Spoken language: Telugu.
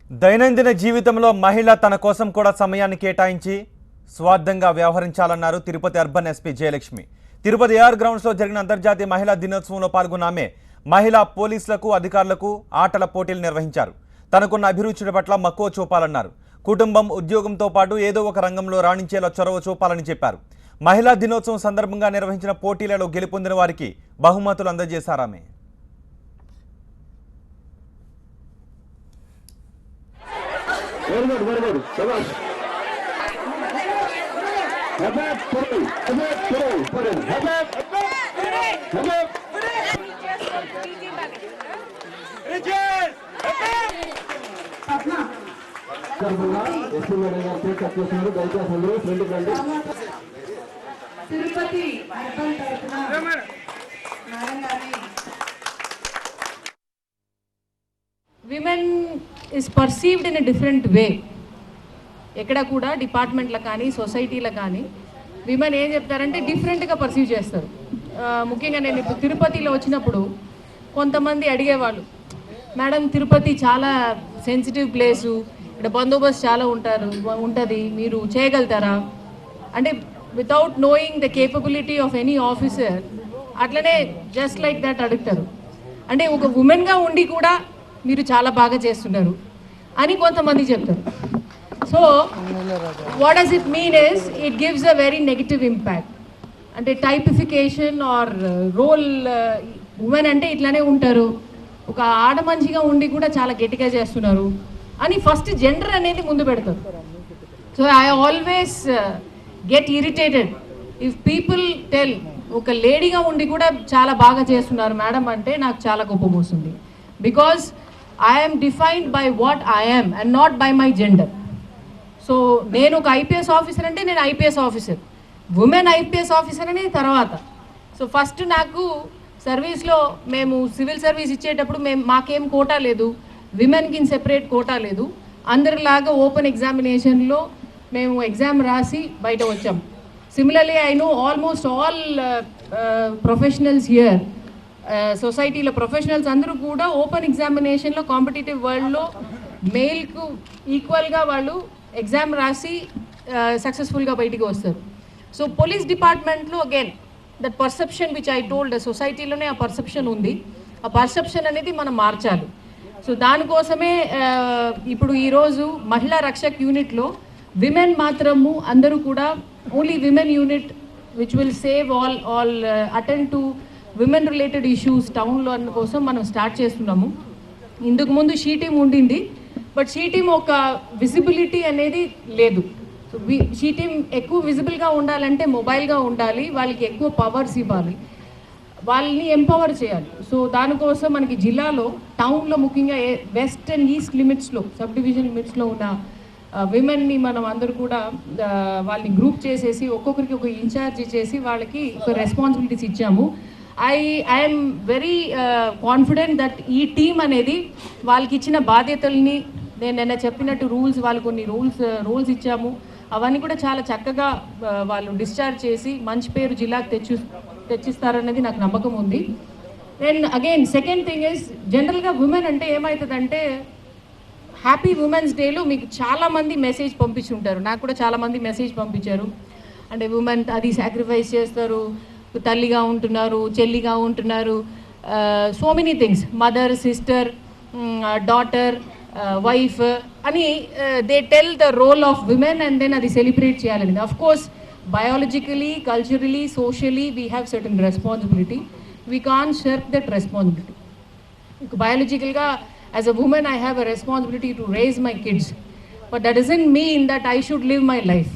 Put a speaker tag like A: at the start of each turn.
A: దైనందిన జీవితంలో మహిళ తన కోసం కూడా సమయాన్ని కేటాయించి స్వార్థంగా వ్యవహరించాలన్నారు Tirupati urban SP Jayalakshmi. Tirupati AR గ్రౌండ్స్లో జరిగిన అంతర్జాతీయ మహిళా దినోత్సవంలో పాల్గొన్న ఆమె మహిళా పోలీసులకు అధికారులకు ఆటల పోటీలు నిర్వహించారు. తనకున్న అభిరుచుల పట్ల మక్కువ చూపాలన్నారు. కుటుంబం ఉద్యోగంతో పాటు ఏదో ఒక రంగంలో రాణించేలా చొరవ చూపాలని చెప్పారు. మహిళా దినోత్సవం సందర్భంగా నిర్వహించిన పోటీలలో గెలుపొందిన వారికి బహుమతులు అందజేశారామె.
B: తిరుపతి అర్బన్ తరపున women is perceived in a different way. ఎక్కడ కూడా డిపార్ట్మెంట్లో కానీ సొసైటీలో కానీ విమెన్ ఏం చెప్తారంటే డిఫరెంట్గా పర్సీవ్ చేస్తారు. ముఖ్యంగా నేను ఇప్పుడు తిరుపతిలో వచ్చినప్పుడు కొంతమంది అడిగేవాళ్ళు, మేడం తిరుపతి చాలా సెన్సిటివ్ ప్లేసు, ఇక్కడ బందోబస్తు చాలా ఉంటుంది, మీరు చేయగలుగుతారా అంటే without knowing the capability of any officer అట్లనే జస్ట్ లైక్ దట్ అడుగుతారు. అంటే ఒక ఉమెన్గా ఉండి కూడా మీరు చాలా బాగా చేస్తున్నారు అని కొంతమంది చెప్తారు. So what does it mean is it gives a very negative impact. అంటే టైపిఫికేషన్ ఆర్ రోల్, ఉమెన్ అంటే ఇట్లానే ఉంటారు, ఒక ఆడ మనిషిగా ఉండి కూడా చాలా గట్టిగా చేస్తున్నారు అని ఫస్ట్ జెండర్ అనేది ముందు పెడతారు. So I always get irritated if people tell ఒక లేడీగా ఉండి కూడా చాలా బాగా చేస్తున్నారు మేడం అంటే నాకు చాలా కోపం వస్తుంది. Because I'm defined by what I'm and not by my gender. So నేను ఒక ఐపీఎస్ ఆఫీసర్ అంటే నేను IPS officer, women IPS officer అనేది తర్వాత. సో ఫస్ట్ నాకు సర్వీస్లో మేము సివిల్ సర్వీస్ ఇచ్చేటప్పుడు మాకేం కోటా లేదు, విమెన్కి సెపరేట్ కోటా లేదు, అందరిలాగా ఓపెన్ ఎగ్జామినేషన్లో మేము ఎగ్జామ్ రాసి బయట వచ్చాం. Similarly I know almost all professionals here, సొసైటీలో ప్రొఫెషనల్స్ అందరూ కూడా ఓపెన్ ఎగ్జామినేషన్లో కాంపిటేటివ్ వరల్డ్లో మెయిల్కు ఈక్వల్గా వాళ్ళు ఎగ్జామ్ రాసి సక్సెస్ఫుల్గా బయటికి వస్తారు. సో పోలీస్ డిపార్ట్మెంట్లో again that perception which I told, సొసైటీలోనే ఆ పర్సెప్షన్ ఉంది, ఆ పర్సెప్షన్ అనేది మనం మార్చాలి. సో దానికోసమే ఇప్పుడు ఈరోజు మహిళా రక్షక్ యూనిట్లో విమెన్ మాత్రము అందరూ కూడా only women unit which will save all attend to women related issues టౌన్లో అన్న కోసం మనం స్టార్ట్ చేస్తున్నాము. ఇందుకు ముందు షీ టీమ్ ఉండింది, బట్ షీ టీమ్ ఒక విజిబిలిటీ అనేది లేదు. సో షీ టీమ్ ఎక్కువ విజిబుల్గా ఉండాలంటే మొబైల్గా ఉండాలి, వాళ్ళకి ఎక్కువ పవర్స్ ఇవ్వాలి, వాళ్ళని ఎంపవర్ చేయాలి. సో దానికోసం మనకి జిల్లాలో టౌన్లో ముఖ్యంగా వెస్ట్ అండ్ ఈస్ట్ లిమిట్స్లో, సబ్ డివిజన్ లిమిట్స్లో ఉన్న విమెన్ని మనం అందరూ కూడా వాళ్ళని గ్రూప్ చేసేసి ఒక్కొక్కరికి ఒక ఇన్ఛార్జ్ చేసి వాళ్ళకి ఒక రెస్పాన్సిబిలిటీస్ ఇచ్చాము. ఐఎమ్ వెరీ కాన్ఫిడెంట్ దట్ ఈ టీం అనేది వాళ్ళకి ఇచ్చిన బాధ్యతల్ని, నేను నిన్న చెప్పినట్టు రూల్స్, వాళ్ళు కొన్ని రూల్స్ ఇచ్చాము, అవన్నీ కూడా చాలా చక్కగా వాళ్ళు డిశ్చార్జ్ చేసి మంచి పేరు జిల్లాకు తెచ్చిస్తారనేది నాకు నమ్మకం ఉంది. Then again second thing is జనరల్గా ఉమెన్ అంటే ఏమవుతుందంటే హ్యాపీ ఉమెన్స్ డేలో మీకు చాలామంది మెసేజ్ పంపించుంటారు, నాకు కూడా చాలామంది మెసేజ్ పంపించారు. అంటే ఉమెన్ అది సాక్రిఫైస్ చేస్తారు, తల్లిగా ఉంటున్నారు, చెల్లిగా ఉంటున్నారు, so many things, mother, sister, daughter, wife అని they tell the role of women and then అది సెలబ్రేట్ చేయాలని. Of course biologically, culturally, socially we have certain responsibility, we can't shirk that responsibility. బయాలజికల్గా as a woman I have a responsibility to raise my kids, but that doesn't mean that I should live my life.